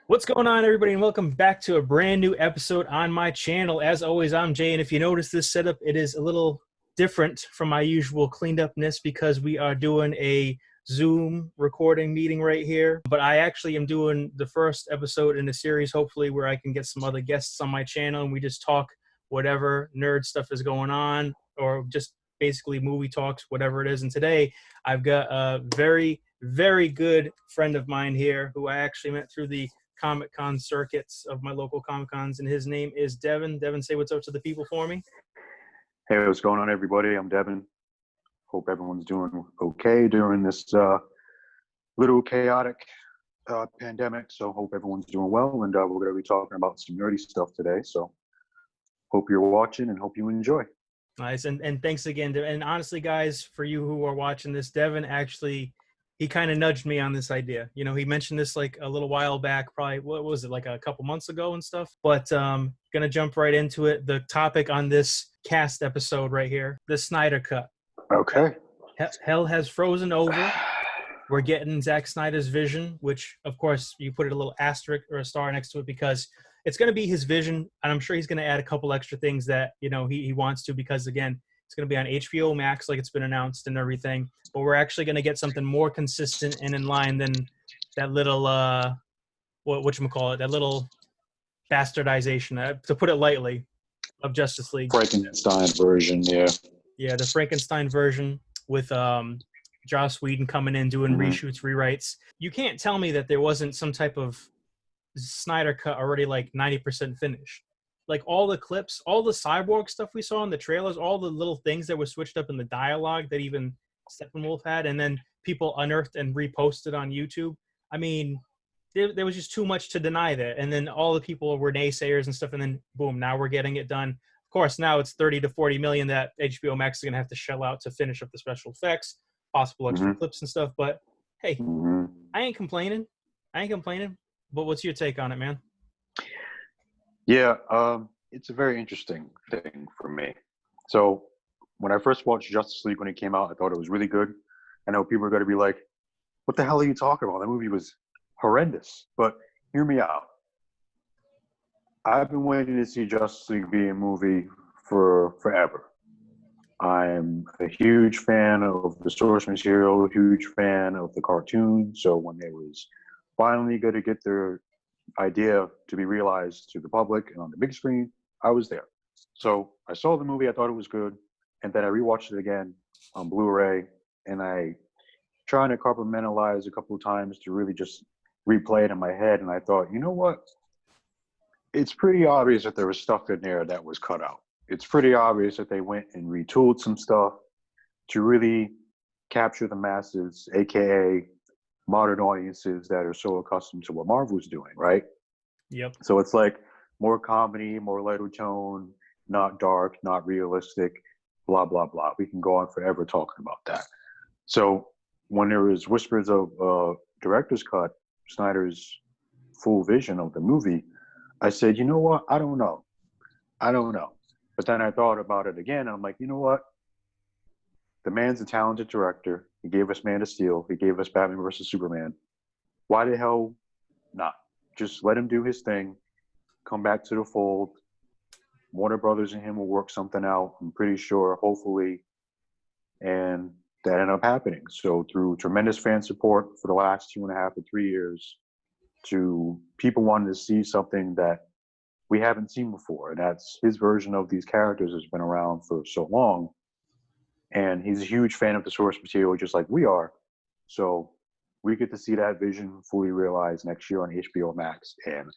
What's going on, everybody, and welcome back to a brand new episode on my channel. As always, I'm Jay, and if you notice this setup, it is a little different from my usual cleaned upness because we are doing a Zoom recording meeting right here. But I actually am doing the first episode in the series, hopefully, where I can get some other guests on my channel and we just talk whatever nerd stuff is going on, or just basically movie talks, whatever it is. And today, I've got a very, very good friend of mine here who I actually met through the Comic-Con circuits of my local Comic-Cons, and his name is Devin. Devin, say what's up to the people for me. Hey, what's going on, everybody? I'm Devin. Hope everyone's doing okay during this little chaotic pandemic. So hope everyone's doing well, and we're going to be talking about some nerdy stuff today. So hope you're watching and hope you enjoy. Nice, and thanks again. And honestly, guys, for you who are watching this, Devin actually, he kind of nudged me on this idea. You know, he mentioned this like a little while back, probably, what was it, like a couple months ago and stuff. But gonna jump right into it. The topic on this cast episode right here, the Snydercut. Okay. Hell has frozen over. We're getting Zack Snyder's vision, which, of course, you put a little asterisk or a star next to it because it's going to be his vision, and I'm sure he's going to add a couple extra things that, you know, he wants to, because, again, it's going to be on HBO Max, like it's been announced and everything. But we're actually going to get something more consistent and in line than that little, whatchamacallit, that little bastardization, to put it lightly, of Justice League. Frankenstein version, yeah. Yeah, the Frankenstein version with Joss Whedon coming in, doing reshoots, rewrites. You can't tell me that there wasn't some type of Snyder cut already like 90% finished. Like all the clips, all the Cyborg stuff we saw in the trailers, all the little things that were switched up in the dialogue that even Steppenwolf had, and then people unearthed and reposted on YouTube. I mean, there was just too much to deny that. And then all the people were naysayers and stuff, and then boom, now we're getting it done. Of course, now it's 30 to 40 million that HBO Max is going to have to shell out to finish up the special effects, possible extra clips and stuff. But hey, I ain't complaining. But what's your take on it, man? Yeah, it's a very interesting thing for me. So when I first watched Justice League when it came out, I thought it was really good. I know people are going to be like, what the hell are you talking about? That movie was horrendous. But hear me out. I've been waiting to see Justice League be a movie for forever. I'm a huge fan of the source material, a huge fan of the cartoon. So when they was finally going to get their idea to be realized to the public and on the big screen, I was there. So I saw the movie, I thought it was good, and then I rewatched it again on Blu-ray, and I tried to compartmentalize a couple of times to really just replay it in my head, and I thought, you know what? It's pretty obvious that there was stuff in there that was cut out. It's pretty obvious that they went and retooled some stuff to really capture the masses, aka modern audiences that are so accustomed to what Marvel's doing, right? Yep. So it's like more comedy, more lighter tone, not dark, not realistic, blah, blah, blah. We can go on forever talking about that. So when there was whispers of director's cut, Snyder's full vision of the movie, I said, you know what? I don't know. But then I thought about it again, and I'm like, you know what? The man's a talented director. He gave us Man of Steel. He gave us Batman versus Superman. Why the hell not? Just let him do his thing. Come back to the fold. Warner Brothers and him will work something out, I'm pretty sure, hopefully. And that ended up happening. So through tremendous fan support for the last 2.5 to 3 years, to people wanting to see something that we haven't seen before. And that's his version of these characters has been around for so long. And he's a huge fan of the source material, just like we are. So we get to see that vision fully realized next year on HBO Max. And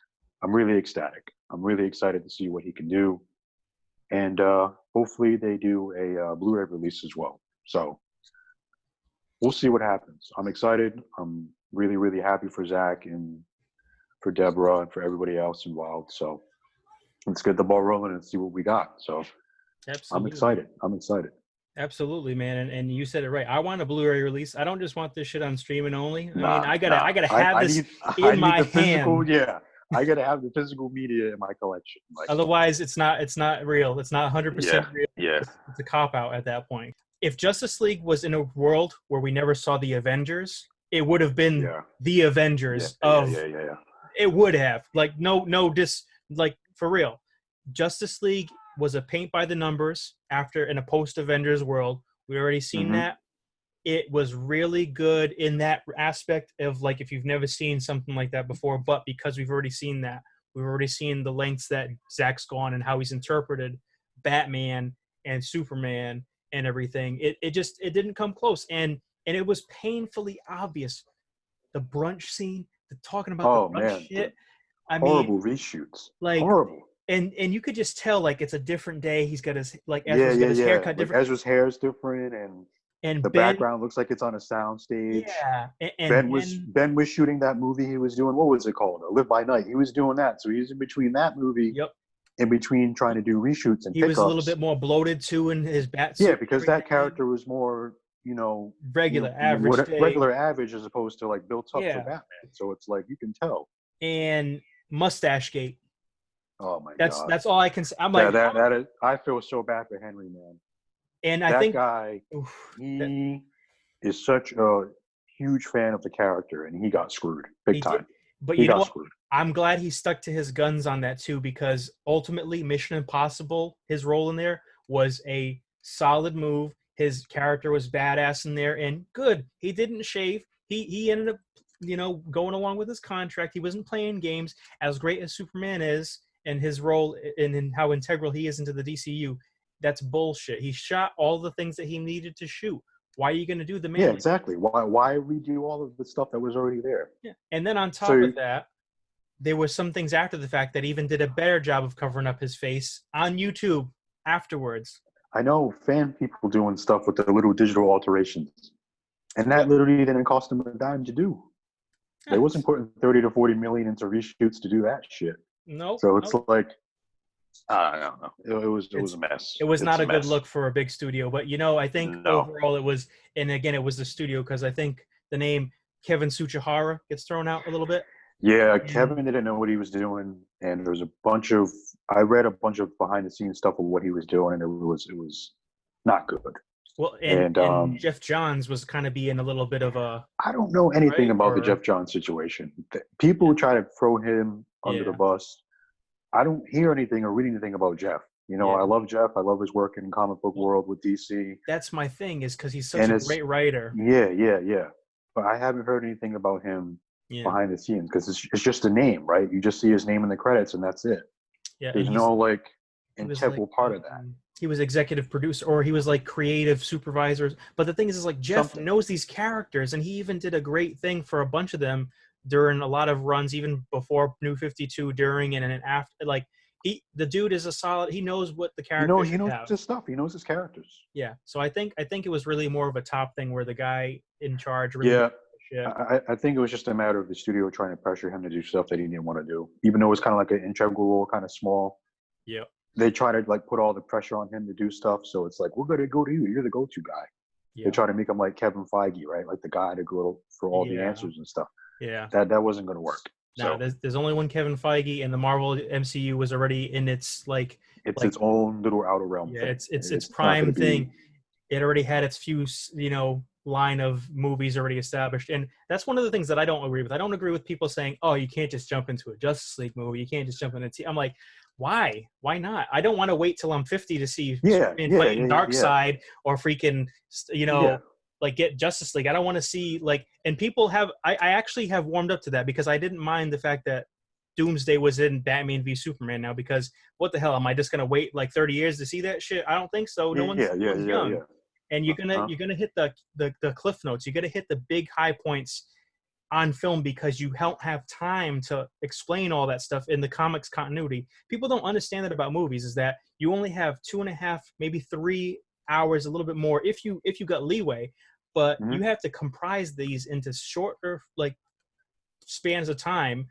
I'm really ecstatic. I'm really excited to see what he can do. And hopefully they do a Blu-ray release as well. So we'll see what happens. I'm excited. I'm really, really happy for Zach and for Deborah and for everybody else involved. So let's get the ball rolling and see what we got. So Absolutely. I'm excited. Absolutely, man, and you said it right. I want a Blu-ray release. I don't just want this shit on streaming only. I mean, I gotta have this in my hand. Yeah, I gotta have the physical media in my collection. Like, otherwise, it's not real. It's not 100% real. Yeah, it's a cop out at that point. If Justice League was in a world where we never saw the Avengers, it would have been the Avengers of It would have. Like, like, for real. Justice League was a paint by the numbers after in a post Avengers world. We already seen that. It was really good in that aspect of, like, if you've never seen something like that before, but because we've already seen that, we've already seen the lengths that Zach's gone and how he's interpreted Batman and Superman and everything. It didn't come close. And it was painfully obvious. The brunch scene, the talking about the brunch shit. I mean, horrible reshoots. Like, horrible. And you could just tell, like, it's a different day. He's got his, like, Ezra's got his haircut different. Like Ezra's hair is different, and the background looks like it's on a sound stage. Yeah, and Ben was shooting that movie he was doing. What was it called? Live by Night. He was doing that, so he was in between that movie. Yep. In between trying to do reshoots and he was a little bit more bloated too in his bat suit. Yeah, because that character was more, regular average as opposed to like built up for Batman. So it's like you can tell. And Mustache Gate. Oh my god. That's all I can say. I'm like, that is. I feel so bad for Henry, man. And I think that guy, he is such a huge fan of the character, and he got screwed big time. But he got screwed. I'm glad he stuck to his guns on that too, because ultimately Mission Impossible, his role in there was a solid move. His character was badass in there and good. He didn't shave. He ended up, going along with his contract. He wasn't playing games. As great as Superman is and his role and how integral he is into the DCU, that's bullshit. He shot all the things that he needed to shoot. Why are you going to do the man? Yeah, exactly. Why redo all of the stuff that was already there? Yeah. And then on top of that, there were some things after the fact that even did a better job of covering up his face on YouTube afterwards. I know fan people doing stuff with the little digital alterations. And that literally didn't cost them a dime to do. They wasn't putting 30 to 40 million into reshoots to do that shit. No. So it's like, I don't know. It was a mess. It was not a good look for a big studio. But, I think overall it was, and again, it was the studio, because I think the name Kevin Tsuchihara gets thrown out a little bit. Yeah, Kevin didn't know what he was doing. And there was I read a bunch of behind the scenes stuff of what he was doing, and it was not good. Well, and Jeff Johns was kind of being a little bit of a... I don't know anything about the Jeff Johns situation. People try to throw him under the bus. I don't hear anything or read anything about Jeff. I love Jeff. I love his work in comic book world with DC. That's my thing, is because he's such a great writer. Yeah. But I haven't heard anything about him behind the scenes, because it's just a name, right? You just see his name in the credits, and that's it. Yeah, there's no integral part of that. He was executive producer, or he was like creative supervisors. But the thing is like Jeff knows these characters, and he even did a great thing for a bunch of them during a lot of runs, even before New 52, during and after. Like the dude is a solid. He knows what the characters. He knows his stuff. He knows his characters. Yeah. So I think it was really more of a top thing where the guy in charge. Really I think it was just a matter of the studio trying to pressure him to do stuff that he didn't want to do, even though it was kind of like an integral role, kind of small. Yeah. They try to put all the pressure on him to do stuff, so it's like, we're gonna go to you. You're the go-to guy. Yeah. They try to make him like Kevin Feige, right? Like the guy to go for all the answers and stuff. Yeah. That wasn't gonna work. No, there's only one Kevin Feige, and the Marvel MCU was already in its its own little outer realm. Yeah, thing. It's prime thing. It already had its few, line of movies already established, and that's one of the things that I don't agree with. I don't agree with people saying, "Oh, you can't just jump into a Justice League movie. You can't just jump into." I'm like, why? Why not? I don't want to wait till I'm 50 to see Superman fighting Darkseid or freaking, get Justice League. I don't want to see and people have. I actually have warmed up to that, because I didn't mind the fact that Doomsday was in Batman v Superman now, because what the hell, am I just gonna wait 30 years to see that shit? I don't think so. No one's young. And you're gonna hit the cliff notes. You gotta hit the big high points on film, because you don't have time to explain all that stuff in the comics continuity. People don't understand that about movies, is that you only have 2.5, maybe 3 hours, a little bit more if you got leeway, but you have to comprise these into shorter spans of time.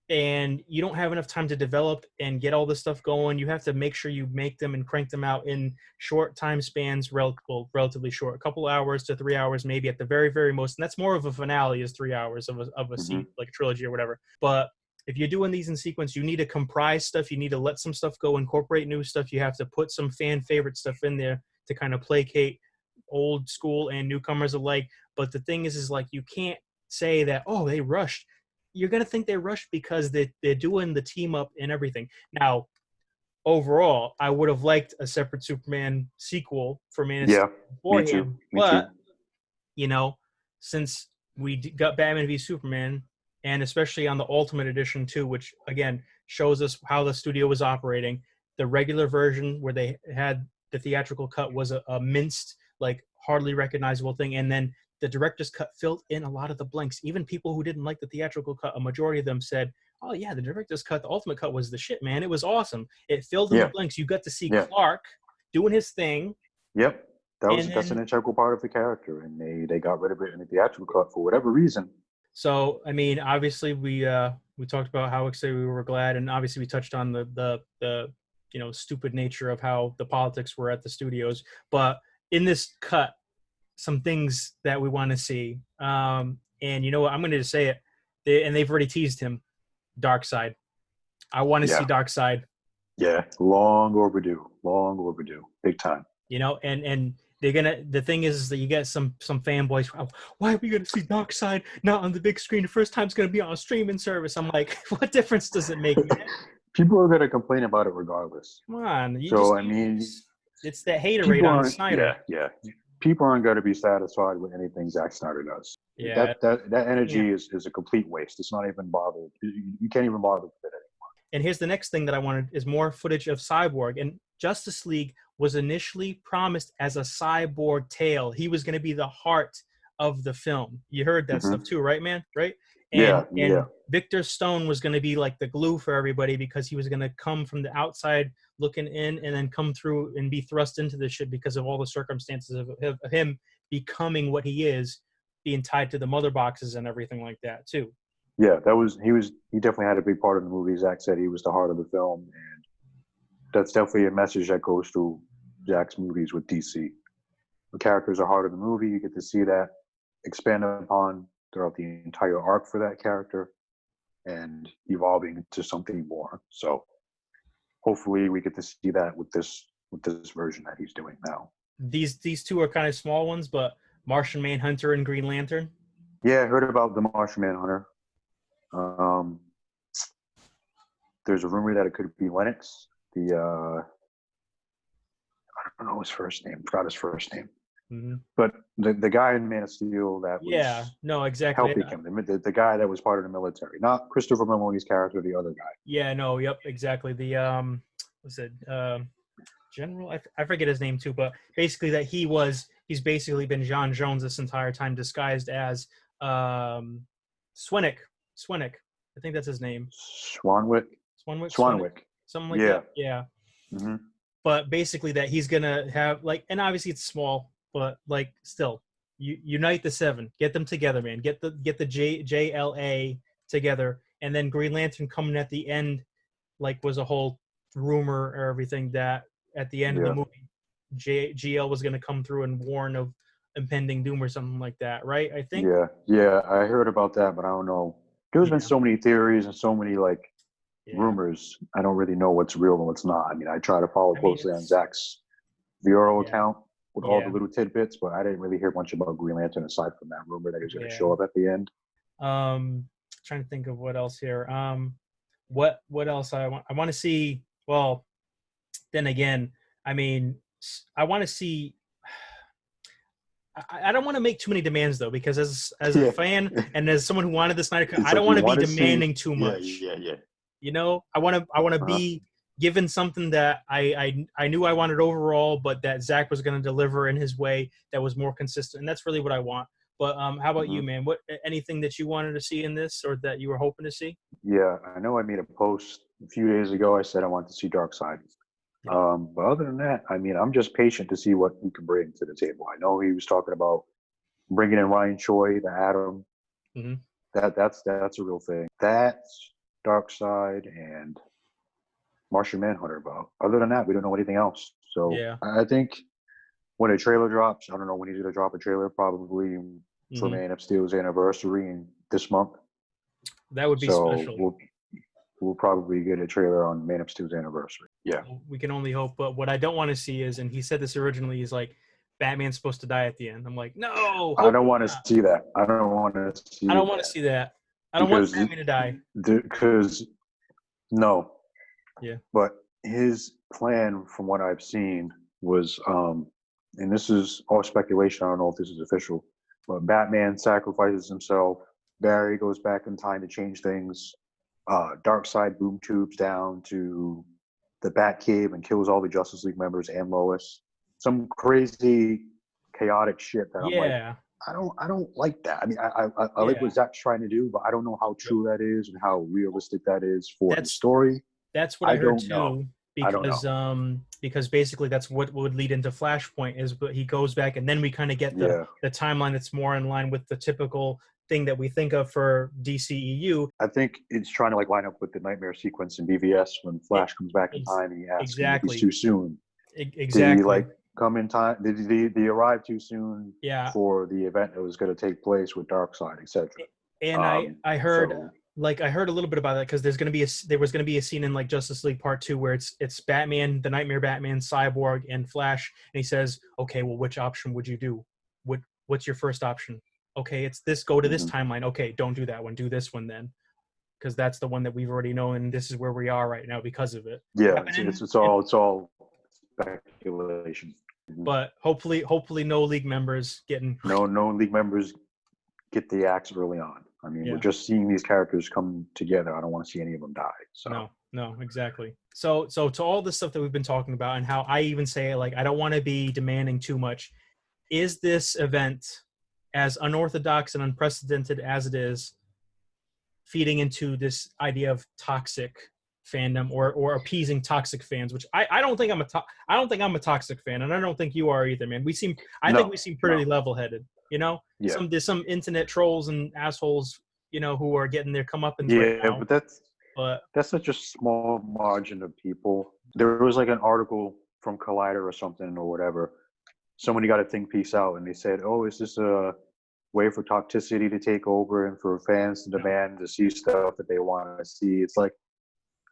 And you don't have enough time to develop and get all this stuff going. You have to make sure you make them and crank them out in short time spans, relatively short, a couple hours to 3 hours, maybe at the very, very most. And that's more of a finale, is 3 hours of a scene, like a trilogy or whatever. But if you're doing these in sequence, you need to comprise stuff. You need to let some stuff go, incorporate new stuff. You have to put some fan favorite stuff in there to kind of placate old school and newcomers alike. But the thing is you can't say that, oh, they rushed. you're gonna think they rushed because they're doing the team up and everything. Now, overall, I would have liked a separate Superman sequel for Man of Steel me too. beforehand, Me too. but you know, since we got Batman v Superman, and especially on the Ultimate Edition too, which again shows us how the studio was operating. The regular version where they had the theatrical cut was a minced, like hardly recognizable thing, and then the director's cut filled in a lot of the blanks. Even people who didn't like the theatrical cut, a majority of them said, "Oh yeah, the director's cut, the Ultimate cut was the shit, man. It was awesome. It filled in the blanks. You got to see Clark doing his thing." Yep. That's an then, integral part of the character, and they got rid of it in the theatrical cut for whatever reason. So I mean, obviously we talked about how excited we were glad, and obviously we touched on the stupid nature of how the politics were at the studios. But in this cut, some things that we want to see, and you know what, I'm going to just say it, they've already teased him, Darkseid. I want to see Darkseid. Yeah, long overdue, big time. You know, and they're gonna. The thing is that you get some fanboys. Why are we gonna see Darkseid not on the big screen? The first time it's gonna be on a streaming service. I'm like, what difference does it make, man? People are gonna complain about it regardless. Come on. It's that hater rate on Snyder. Yeah. People aren't gonna be satisfied with anything Zack Snyder does. Yeah. That energy is a complete waste. It's not even bothered. You can't even bother with it anymore. And here's the next thing that I wanted is more footage of Cyborg. And Justice League was initially promised as a cyborg tale. He was going to be the heart of the film. You heard that stuff too, right, man? Right? And Victor Stone was going to be like the glue for everybody because he was going to come from the outside looking in and then come through and be thrust into this shit because of all the circumstances of him becoming what he is, being tied to the mother boxes and everything like that too. Yeah, he definitely had a big part of the movie. Zack said he was the heart of the film, and that's definitely a message that goes through Zack's movies with DC. The characters are heart of the movie. You get to see that expanded upon throughout the entire arc for that character and evolving into something more. So hopefully we get to see that with this version that he's doing now. These two are kind of small ones, but Martian Manhunter and Green Lantern. Yeah, I heard about the Martian Manhunter. There's a rumor that it could be Lennox. I don't know his first name. Forgot his first name. Mm-hmm. But the guy in Man of Steel that was helping him, the guy that was part of the military, not Christopher Meloni's character, the other guy. Yeah, no, yep, exactly. The General? I forget his name too, but basically that he's basically been John Jones this entire time, disguised as Swanwick. I think that's his name. Swanwick. Something like that. Yeah. Mm-hmm. But basically that he's gonna have and obviously it's small, but still, unite the seven, get them together, man. Get the JLA together, and then Green Lantern coming at the end, was a whole rumor or everything that at the end of the movie, GL was gonna come through and warn of impending doom or something like that, right? I think. Yeah, I heard about that, but I don't know. There's been so many theories and so many rumors. I don't really know what's real and what's not. I mean, I try to follow closely on Zach's Vero account with all the little tidbits, but I didn't really hear much about Green Lantern aside from that rumor that he was going to show up at the end. Trying to think of what else here. What else I want to see? Well, then again, I mean, I want to see. I don't want to make too many demands though, because as a fan and as someone who wanted the Snydercut, I don't want to be demanding too much. Yeah. You know, I want to be given something that I knew I wanted overall, but that Zach was going to deliver in his way that was more consistent, and that's really what I want. But how about you, man? Anything that you wanted to see in this, or that you were hoping to see? Yeah, I know I made a post a few days ago. I said I wanted to see Darkseid. But other than that, I mean, I'm just patient to see what he can bring to the table. I know he was talking about bringing in Ryan Choi, the Atom. Mm-hmm. That's a real thing. That's Darkseid and Martian Manhunter. But other than that, we don't know anything else. So I think when a trailer drops, I don't know when he's going to drop a trailer, probably for Man of Steel's anniversary in this month. That would be special. We'll probably get a trailer on Man of Steel's anniversary. Yeah. We can only hope. But what I don't want to see is, and he said this originally, he's like, Batman's supposed to die at the end. I'm like, no. I don't want to see that. I don't want to see that. I don't want Batman to die. Because no. Yeah. But his plan, from what I've seen, was, and this is all speculation. I don't know if this is official, but Batman sacrifices himself. Barry goes back in time to change things. Darkseid boom tubes down to the Batcave and kills all the Justice League members and Lois. Some crazy, chaotic shit that I'm like, I don't like that. I mean, I like what Zach's trying to do, but I don't know how true that is and how realistic that is for the story. That's what I heard too. Know. Because basically that's what would lead into Flashpoint is, but he goes back and then we kind of get the timeline that's more in line with the typical thing that we think of for DCEU. I think it's trying to like line up with the nightmare sequence in BVS when Flash comes back in time and he asks him if he's too soon. Exactly. Did he like come in time? Did he arrive too soon for the event that was going to take place with Darkseid, etc.? And I heard I heard a little bit about that because there was going to be a scene in like Justice League Part 2 where it's Batman, the Nightmare Batman, Cyborg, and Flash, and he says, "Okay, well, which option would you do? What's your first option? Okay, it's this. Go to this timeline. Okay, don't do that one. Do this one then, because that's the one that we've already known, and this is where we are right now because of it." Yeah, it's all speculation. But hopefully, no league members getting no league members get the axe early on. I mean, we're just seeing these characters come together. I don't want to see any of them die. So. No, exactly. So to all the stuff that we've been talking about and how I even say, like, I don't want to be demanding too much. Is this event, as unorthodox and unprecedented as it is, feeding into this idea of toxic fandom or appeasing toxic fans, which I don't think I'm a toxic fan, and I don't think you are either, man. I think we seem pretty level-headed. You know, there's some internet trolls and assholes, you know, who are getting their comeuppance right now. But that's such a small margin of people. There was like an article from Collider or something or whatever. Somebody got a think piece out and they said, "Oh, is this a way for toxicity to take over and for fans to demand to see stuff that they want to see?" It's like,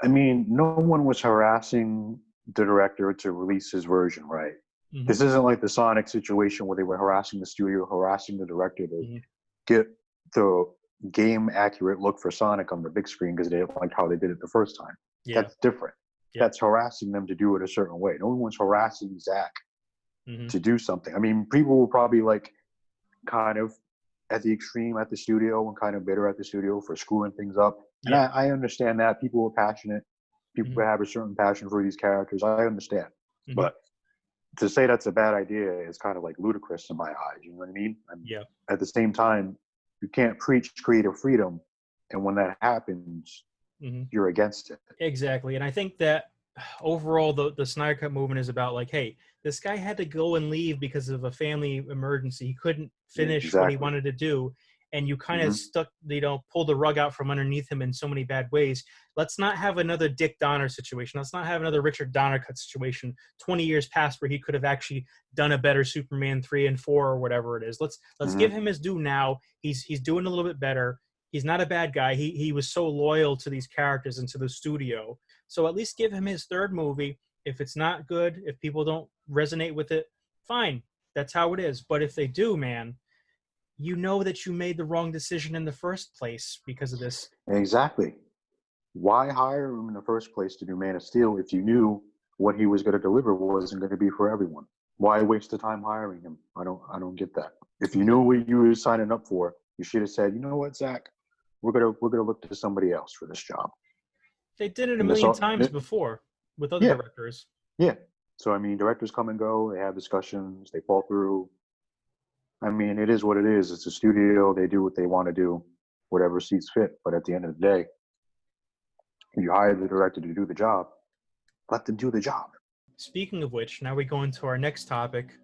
I mean, no one was harassing the director to release his version, right? Mm-hmm. This isn't like the Sonic situation where they were harassing the studio, harassing the director to get the game accurate look for Sonic on the big screen because they didn't like how they did it the first time. Yeah. That's different. Yeah. That's harassing them to do it a certain way. No one's harassing Zach to do something. I mean, people were probably like kind of at the extreme at the studio and kind of bitter at the studio for screwing things up. And I understand that. People are passionate. People have a certain passion for these characters. I understand. But to say that's a bad idea is kind of like ludicrous in my eyes. You know what I mean? At the same time, you can't preach creative freedom. And when that happens, you're against it. Exactly. And I think that overall, the Snydercut movement is about like, hey, this guy had to go and leave because of a family emergency. He couldn't finish what he wanted to do. And you kind of pulled the rug out from underneath him in so many bad ways. Let's not have another Dick Donner situation. Let's not have another Richard Donner cut situation 20 years past where he could have actually done a better Superman 3 and 4 or whatever it is. Let's give him his due now. He's doing a little bit better. He's not a bad guy. He was so loyal to these characters and to the studio. So at least give him his third movie. If it's not good, if people don't resonate with it, fine. That's how it is. But if they do, man, you know that you made the wrong decision in the first place because of this. Exactly. Why hire him in the first place to do Man of Steel if you knew what he was going to deliver wasn't going to be for everyone? Why waste the time hiring him? I don't get that. If you knew what you were signing up for, you should have said, you know what, Zach, we're gonna look to somebody else for this job. They did it a million times before with other directors. Yeah. So I mean, directors come and go. They have discussions. They fall through. I mean, it is what it is. It's a studio. They do what they want to do, whatever sees fit. But at the end of the day, you hire the director to do the job. Let them do the job. Speaking of which, now we go into our next topic.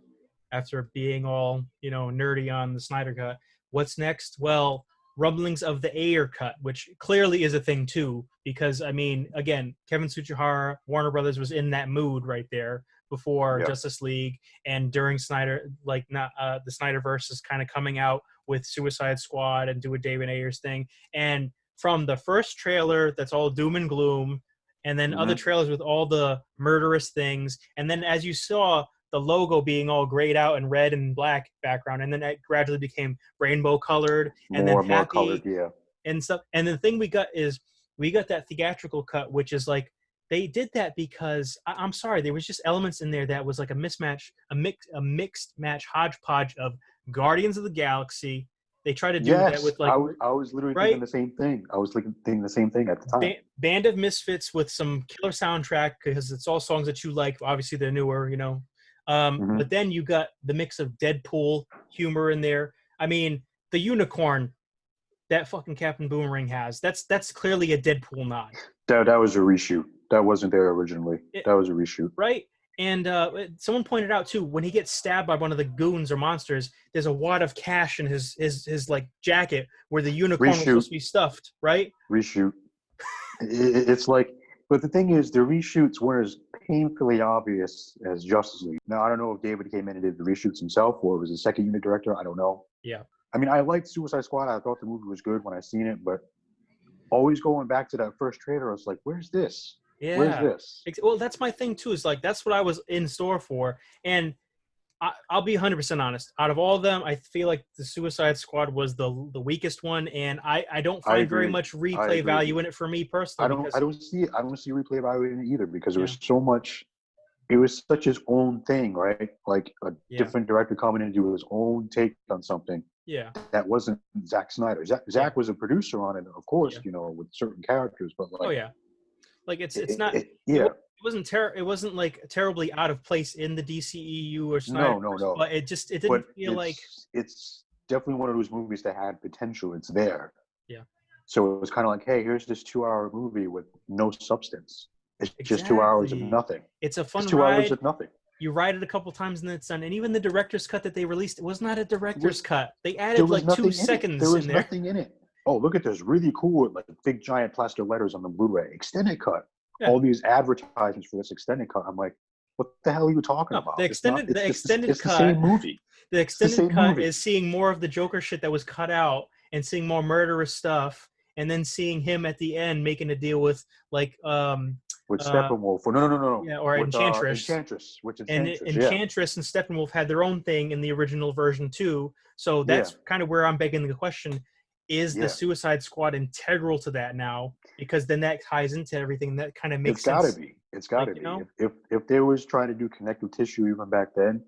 After being all, nerdy on the Snyder Cut, what's next? Well, rumblings of the Ayer cut, which clearly is a thing too, because I mean, again, Kevin Tsuchihara, Warner Brothers was in that mood right there before Justice League and during Snyder, the Snyderverse is kind of coming out with Suicide Squad and do a David Ayers thing. And from the first trailer, that's all doom and gloom, and then other trailers with all the murderous things, and then as you saw, the logo being all grayed out and red and black background, and then it gradually became rainbow colored and more happy. More colored, yeah. and stuff. And the thing we got that theatrical cut, which is like they did that because I'm sorry, there was just elements in there that was like a mismatch, a mixed match hodgepodge of Guardians of the Galaxy. They tried to do that with like I was literally right? thinking the same thing. I was thinking the same thing at the time. Band of Misfits with some killer soundtrack because it's all songs that you like. Obviously, they're newer, you know. But then you got the mix of Deadpool humor in there. I mean, the unicorn that fucking Captain Boomerang has. That's clearly a Deadpool nod. That was a reshoot. That wasn't there originally. That was a reshoot. Right. And someone pointed out too, when he gets stabbed by one of the goons or monsters, there's a wad of cash in his like jacket where the unicorn was supposed to be stuffed, right? Reshoot. It's like, but the thing is, the reshoots weren't as painfully obvious as Justice League. Now, I don't know if David came in and did the reshoots himself or was a second unit director. I don't know. Yeah. I mean, I liked Suicide Squad. I thought the movie was good when I seen it, but always going back to that first trailer, I was like, where's this? Yeah. Where's this? Well, that's my thing too, is like, that's what I was in store for. And I'll be 100% honest. Out of all of them, I feel like the Suicide Squad was the weakest one, and I don't find very much replay value in it for me personally. I don't see replay value in it either because it was so much. It was such his own thing, right? Like a different director coming in to do his own take on something. Yeah. That wasn't Zack Snyder. Zack was a producer on it, of course, you know, with certain characters, but like, like it's not. It wasn't like terribly out of place in the DCEU or Snyder. No. But it didn't feel like. It's definitely one of those movies that had potential. It's there. Yeah. So it was kind of like, hey, here's this 2-hour movie with no substance. It's just 2 hours of nothing. It's a fun it's 2 ride. hours of nothing. You ride it a couple times and then it's done. And even the director's cut that they released, it was not a director's cut. They added like 2 seconds in there. There was nothing in it. Oh, look at this. Really cool, like big giant plaster letters on the Blu-ray. Extended cut. Yeah. All these advertisements for this extended cut. I'm like, what the hell are you talking about? The extended cut. It's the same movie. The extended cut is seeing more of the Joker shit that was cut out and seeing more murderous stuff, and then seeing him at the end making a deal with like with Steppenwolf. No. Yeah, or with, Enchantress. Enchantress and Steppenwolf had their own thing in the original version too. So that's kind of where I'm begging the question: is the Suicide Squad integral to that now? Because then that ties into everything. That kind of makes sense. It's got to be. Know? If they was trying to do connective tissue even back then,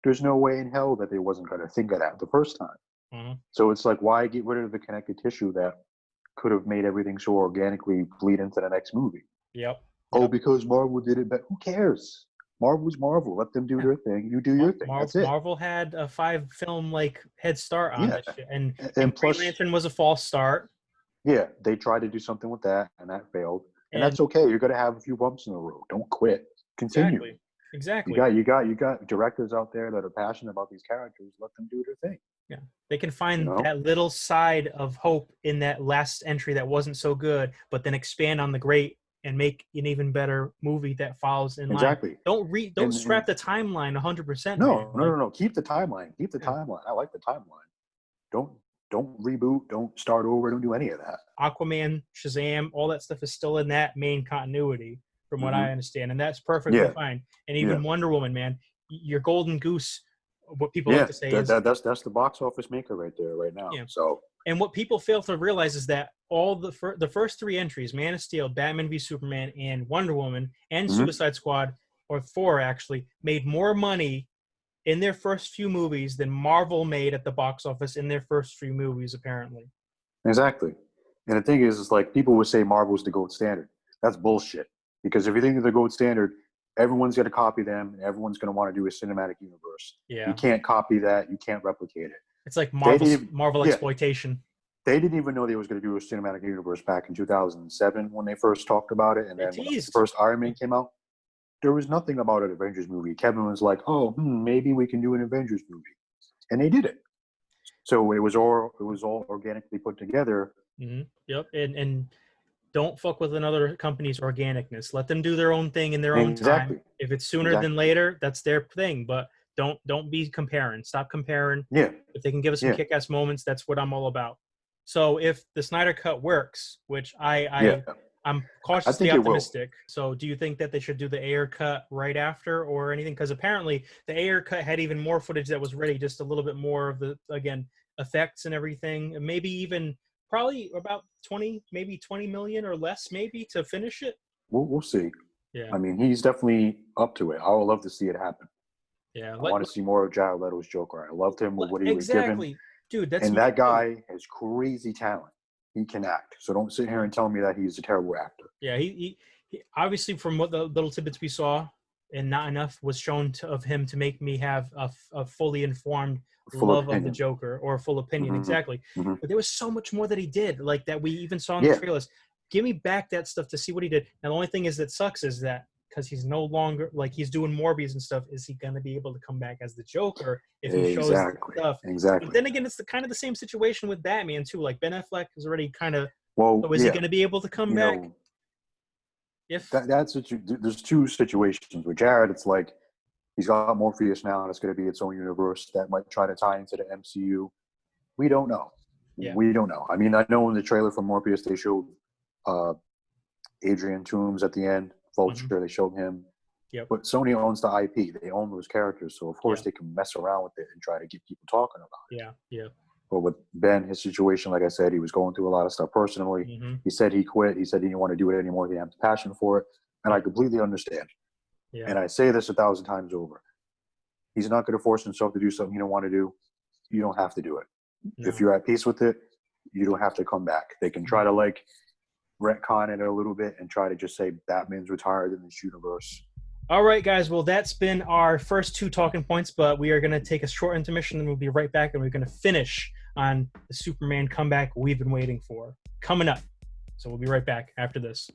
there's no way in hell that they wasn't going to think of that the first time. Mm-hmm. So it's like, why get rid of the connective tissue that could have made everything so organically bleed into the next movie? Yep. Oh, because Marvel did it better. Who cares? Marvel's Marvel. Let them do their thing. You do your thing. That's it. Marvel had a 5-film like head start on this shit. And plus, Green Lantern was a false start. Yeah, they tried to do something with that, and that failed. And that's okay. You're going to have a few bumps in the road. Don't quit. Continue. Exactly. You got directors out there that are passionate about these characters. Let them do their thing. Yeah, they can find that little side of hope in that last entry that wasn't so good, but then expand on the great and make an even better movie that follows in line. Exactly. Don't scrap the timeline 100%. No. Keep the timeline. Keep the timeline. I like the timeline. Don't reboot. Don't start over. Don't do any of that. Aquaman, Shazam, all that stuff is still in that main continuity, from what I understand, and that's perfectly fine. And even Wonder Woman, man, your golden goose. What people like to say is that's the box office maker right there, right now. Yeah. So, and what people fail to realize is that all the first 3 entries, Man of Steel, Batman v Superman, and Wonder Woman, and Suicide Squad, or 4 actually, made more money in their first few movies than Marvel made at the box office in their first few movies, apparently. Exactly. And the thing is like people would say Marvel's the gold standard. That's bullshit. Because if you think of the gold standard, everyone's going to copy them, and everyone's going to want to do a cinematic universe. Yeah. You can't copy that. You can't replicate it. It's like Marvel exploitation. They didn't even know they was going to do a cinematic universe back in 2007 when they first talked about it. And then when the first Iron Man came out, there was nothing about an Avengers movie. Kevin was like, oh, maybe we can do an Avengers movie. And they did it. So it was all organically put together. Mm-hmm. Yep. And don't fuck with another company's organicness. Let them do their own thing in their own time. If it's sooner than later, that's their thing. But don't be comparing. Stop comparing. Yeah. If they can give us some kick-ass moments, that's what I'm all about. So if the Snyder Cut works, which I'm cautiously optimistic. So do you think that they should do the Ayer cut right after or anything? Because apparently the Ayer cut had even more footage that was ready, just a little bit more of the, again, effects and everything. Maybe even probably about 20, maybe 20 million or less, maybe to finish it. We'll see. Yeah. I mean, he's definitely up to it. I would love to see it happen. Yeah. I want to see more of Jared Leto's Joker. I loved him with what he was given. Exactly. Dude, that's and that guy has crazy talent. He can act. So don't sit here and tell me that he's a terrible actor. Yeah, he obviously, from what the little tidbits we saw, and not enough was shown of him to make me have a fully informed love of the Joker or a full opinion. Mm-hmm. Exactly. Mm-hmm. But there was so much more that he did, like that we even saw in Yeah. the trailers. Give me back that stuff to see what he did. And the only thing is that sucks is that because he's no longer, like, he's doing Morbius and stuff, is he going to be able to come back as the Joker if he shows stuff? Exactly. But then again, it's kind of the same situation with Batman too. Like Ben Affleck is already kind of. Well, so is he going to be able to come back? If there's two situations with Jared, it's like he's got Morpheus now, and it's going to be its own universe that might try to tie into the MCU. We don't know. Yeah. We don't know. I mean, I know in the trailer for Morpheus they showed Adrian Toomes at the end. Vulture, they showed him. Yep. But Sony owns the IP. They own those characters, so of course they can mess around with it and try to get people talking about it. Yeah. But with Ben, his situation, like I said, he was going through a lot of stuff personally. Mm-hmm. He said he quit. He said he didn't want to do it anymore. He didn't have the passion for it. And I completely understand. Yeah. And I say this 1,000 times over. He's not going to force himself to do something he don't want to do. You don't have to do it. No. If you're at peace with it, you don't have to come back. They can try to like retcon it a little bit and try to just say Batman's retired in this universe. All right, guys. Well, that's been our first two talking points, but we are going to take a short intermission, and we'll be right back, and we're going to finish on the Superman comeback we've been waiting for. Coming up. So we'll be right back after this.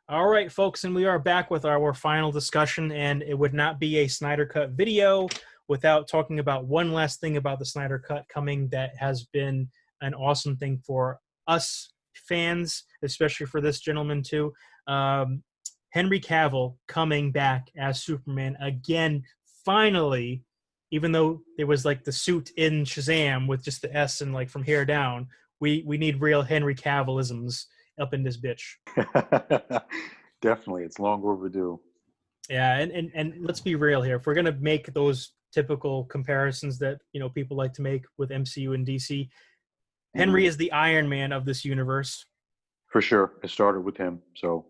All right, folks, and we are back with our final discussion, and it would not be a Snydercut video without talking about one last thing about the Snydercut coming that has been an awesome thing for us fans, especially for this gentleman too. Henry Cavill coming back as Superman again, finally, even though there was like the suit in Shazam with just the S and like from here down, we need real Henry Cavillisms up in this bitch. Definitely, it's long overdue. Yeah, and let's be real here. If we're gonna make those typical comparisons that people like to make with MCU and DC, Henry is the Iron Man of this universe. For sure, it started with him. So,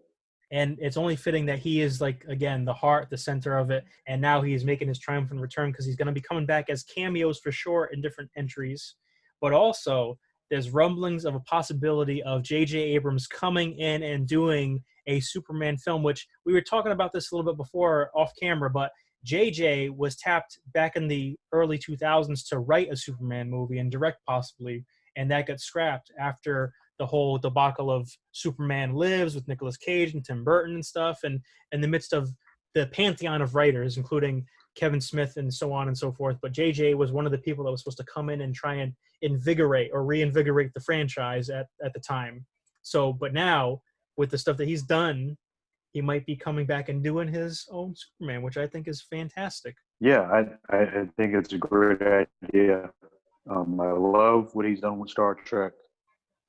and it's only fitting that he is like again the heart, the center of it, and now he is making his triumphant return because he's going to be coming back as cameos for sure in different entries, but also there's rumblings of a possibility of J.J. Abrams coming in and doing a Superman film, which we were talking about this a little bit before off camera, but J.J. was tapped back in the early 2000s to write a Superman movie and direct possibly, and that got scrapped after the whole debacle of Superman Lives with Nicolas Cage and Tim Burton and stuff, and in the midst of the pantheon of writers, including Kevin Smith and so on and so forth. But JJ was one of the people that was supposed to come in and try and invigorate or reinvigorate the franchise at the time. So, but now with the stuff that he's done, he might be coming back and doing his own Superman, which I think is fantastic. Yeah, I think it's a great idea. I love what he's done with Star Trek.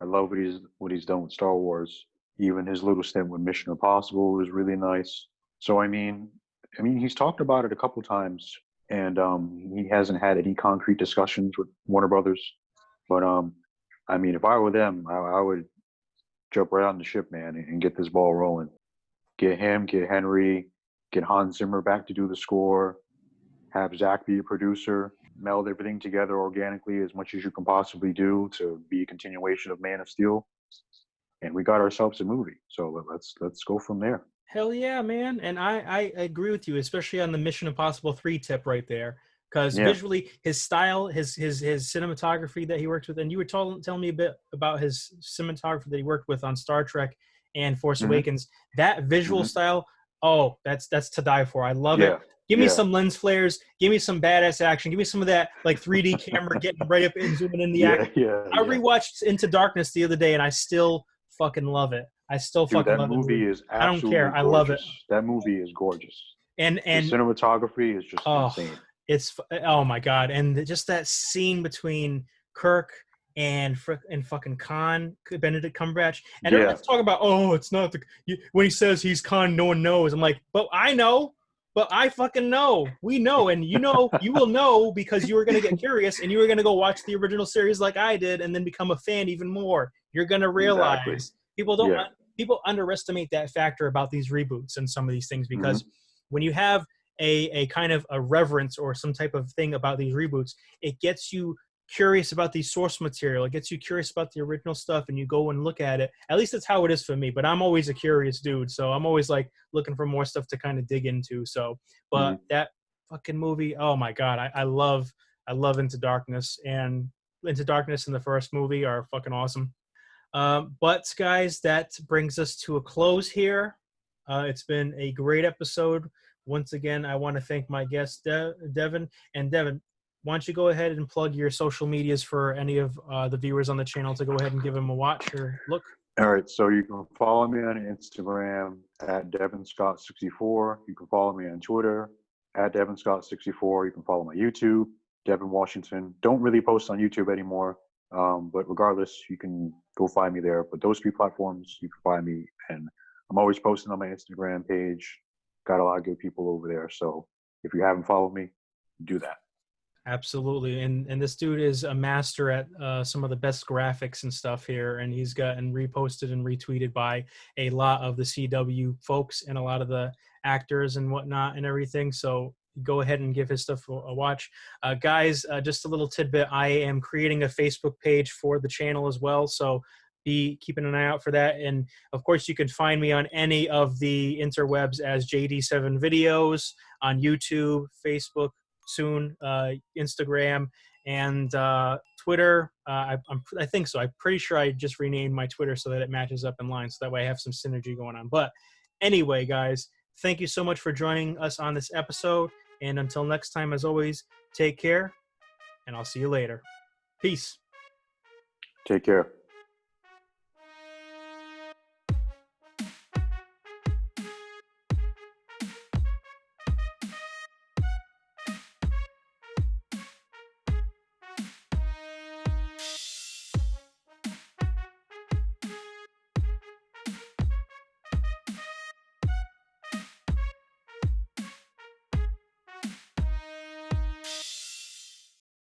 I love what he's done with Star Wars. Even his little stint with Mission Impossible was really nice. So I mean, he's talked about it a couple times, and he hasn't had any concrete discussions with Warner Brothers. But I mean, if I were them, I would jump right on the ship, man, and get this ball rolling. Get him, get Henry, get Hans Zimmer back to do the score, have Zach be a producer, meld everything together organically as much as you can possibly do to be a continuation of Man of Steel. And we got ourselves a movie. So let's go from there. Hell yeah, man. And I agree with you, especially on the Mission Impossible 3 tip right there. Because visually, his style, his cinematography that he works with, and you were telling me a bit about his cinematography that he worked with on Star Trek and Force Awakens. That visual style, that's to die for. I love it. Give me some lens flares. Give me some badass action. Give me some of that like 3D camera getting right up and zooming in the action. I rewatched Into Darkness the other day, and I still fucking love it. I still fucking love it. That movie is absolutely I don't care. Gorgeous. I love it. That movie is gorgeous. And the cinematography is just insane. It's oh my god, and just that scene between Kirk and fucking Khan, Benedict Cumberbatch, and everyone's talking about it's not when he says he's Khan, no one knows. I'm like, but I know. But I fucking know. We know. And you will know because you were going to get curious and you were going to go watch the original series like I did and then become a fan even more. You're going to realize Exactly. people underestimate that factor about these reboots and some of these things because Mm-hmm. when you have a kind of a reverence or some type of thing about these reboots, it gets you curious about the source material. It gets you curious about the original stuff and you go and look at it. At least that's how it is for me, but I'm always a curious dude. So I'm always like looking for more stuff to kind of dig into. So, but Mm-hmm. that fucking movie, oh my God, I love Into Darkness, and Into Darkness in the first movie are fucking awesome. But guys, that brings us to a close here. It's been a great episode. Once again, I want to thank my guest, Devin. And Devin, why don't you go ahead and plug your social medias for any of the viewers on the channel to go ahead and give them a watch or look? All right, so you can follow me on Instagram at DevinScott64. You can follow me on Twitter at DevinScott64. You can follow my YouTube, Devin Washington. Don't really post on YouTube anymore, but regardless, you can go find me there. But those three platforms, you can find me, and I'm always posting on my Instagram page. Got a lot of good people over there, so if you haven't followed me, do that. Absolutely, and this dude is a master at some of the best graphics and stuff here, and he's gotten reposted and retweeted by a lot of the CW folks and a lot of the actors and whatnot and everything. So go ahead and give his stuff a watch, guys. Just a little tidbit: I am creating a Facebook page for the channel as well, so be keeping an eye out for that. And of course, you can find me on any of the interwebs as JD7 Videos on YouTube, Facebook, soon Instagram and Twitter. I think so. I'm pretty sure I just renamed my Twitter so that it matches up in line, so that way I have some synergy going on. But anyway, guys, thank you so much for joining us on this episode, and until next time, as always, take care, and I'll see you later. Peace. Take care.